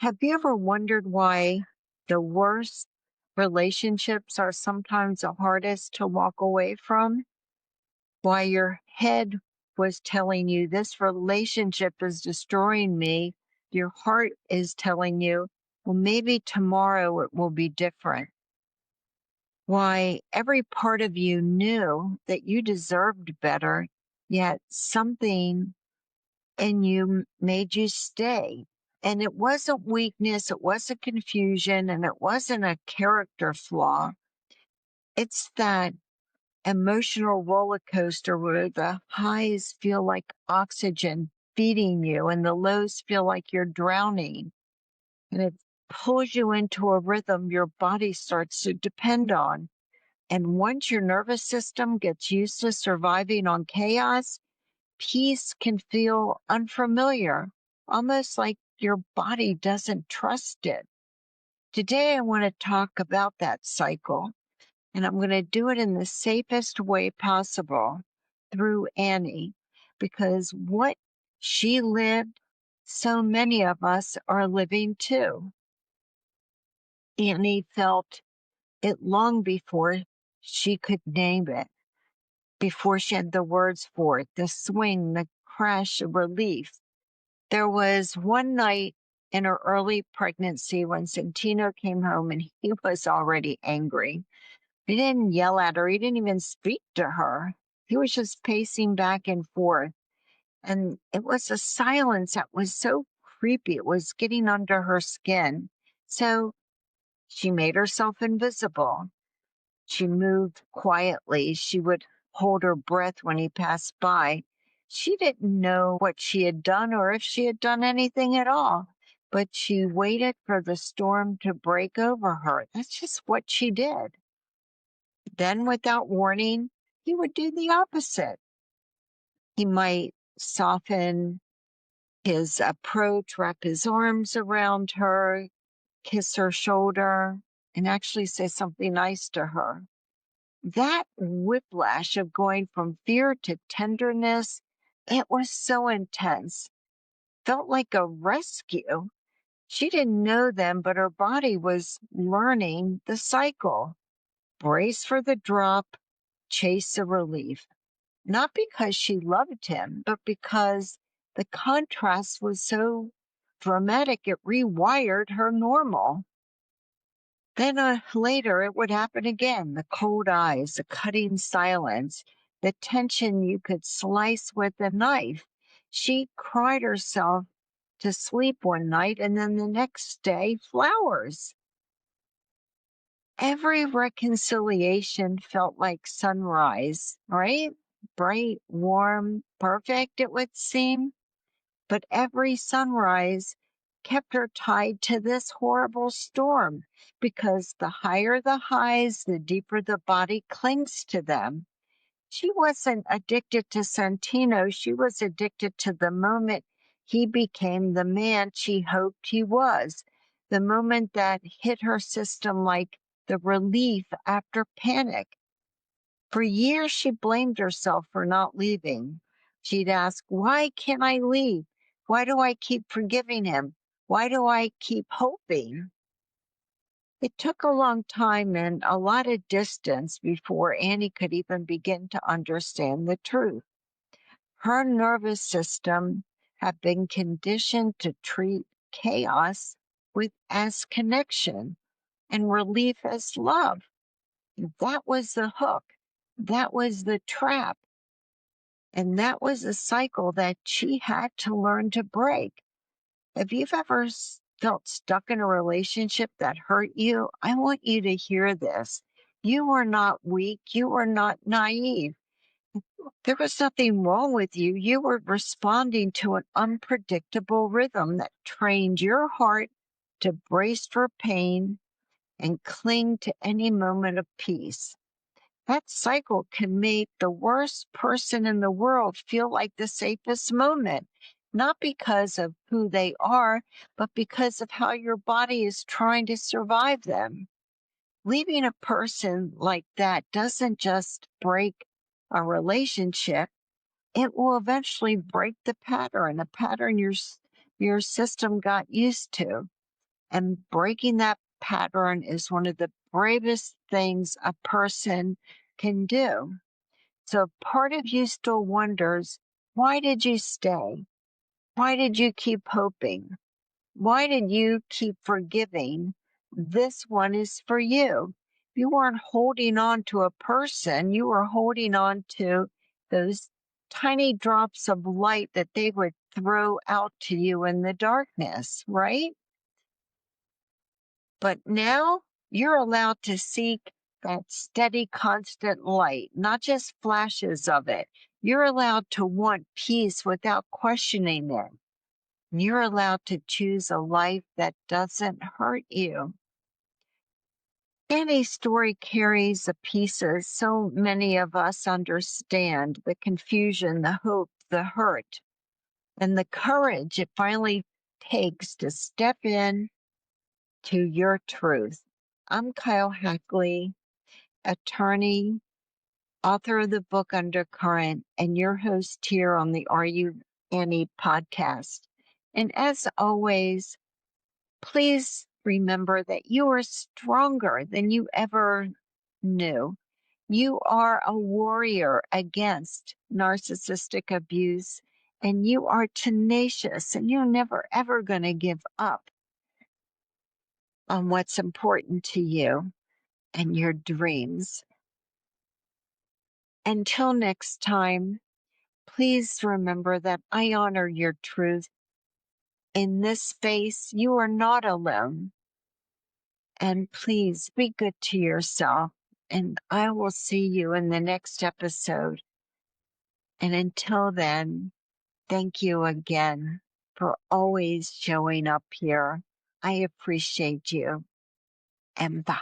Have you ever wondered why the worst relationships are sometimes the hardest to walk away from? Why your head was telling you this relationship is destroying me, your heart is telling you, well, maybe tomorrow it will be different. Why every part of you knew that you deserved better, yet something and made you stay. And it wasn't weakness, it wasn't confusion, and it wasn't a character flaw. It's that emotional roller coaster where the highs feel like oxygen feeding you and the lows feel like you're drowning. And it pulls you into a rhythm your body starts to depend on. And once your nervous system gets used to surviving on chaos, peace can feel unfamiliar, almost like your body doesn't trust it. Today, I want to talk about that cycle, and I'm going to do it in the safest way possible through Annie, because what she lived, so many of us are living too. Annie felt it long before she could name it, before she had the words for it, the swing, the crash of relief. There was one night in her early pregnancy when Santino came home and he was already angry. He didn't yell at her. He didn't even speak to her. He was just pacing back and forth. And it was a silence that was so creepy. It was getting under her skin. So she made herself invisible. She moved quietly. She would hold her breath when he passed by. She didn't know what she had done or if she had done anything at all, but she waited for the storm to break over her. That's just what she did. Then, without warning, he would do the opposite. He might soften his approach, wrap his arms around her, kiss her shoulder, and actually say something nice to her. That whiplash of going from fear to tenderness, it was so intense. Felt like a rescue. She didn't know them, but her body was learning the cycle. Brace for the drop, chase the relief. Not because she loved him, but because the contrast was so dramatic, it rewired her normal. Then later it would happen again. The cold eyes, the cutting silence, the tension you could slice with a knife. She cried herself to sleep one night, and then the next day, flowers. Every reconciliation felt like sunrise, right? Bright, warm, perfect, it would seem. But every sunrise kept her tied to this horrible storm, because the higher the highs, the deeper the body clings to them. She wasn't addicted to Santino. She was addicted to the moment he became the man she hoped he was, the moment that hit her system like the relief after panic. For years, she blamed herself for not leaving. She'd ask, why can't I leave? Why do I keep forgiving him? Why do I keep hoping? It took a long time and a lot of distance before Annie could even begin to understand the truth. Her nervous system had been conditioned to treat chaos as connection and relief as love. That was the hook. That was the trap. And that was a cycle that she had to learn to break. If you've ever felt stuck in a relationship that hurt you, I want you to hear this. You are not weak. You are not naive. There was nothing wrong with you. You were responding to an unpredictable rhythm that trained your heart to brace for pain and cling to any moment of peace. That cycle can make the worst person in the world feel like the safest moment, not because of who they are, but because of how your body is trying to survive them. Leaving a person like that doesn't just break a relationship, it will eventually break the pattern, a pattern your system got used to. And breaking that pattern is one of the bravest things a person can do. So part of you still wonders, why did you stay? Why did you keep hoping? Why did you keep forgiving? This one is for you. You weren't holding on to a person, you were holding on to those tiny drops of light that they would throw out to you in the darkness, right? But now you're allowed to seek that steady, constant light, not just flashes of it. You're allowed to want peace without questioning it. You're allowed to choose a life that doesn't hurt you. Any story carries the pieces so many of us understand: the confusion, the hope, the hurt, and the courage it finally takes to step in to your truth. I'm Keil Hackley, attorney, author of the book Undercurrent, and your host here on the Are You Annie podcast. And as always, please remember that you are stronger than you ever knew. You are a warrior against narcissistic abuse, and you are tenacious, and you're never ever going to give up on what's important to you and your dreams. Until next time, please remember that I honor your truth. In this space, you are not alone. And please be good to yourself. And I will see you in the next episode. And until then, thank you again for always showing up here. I appreciate you. And bye.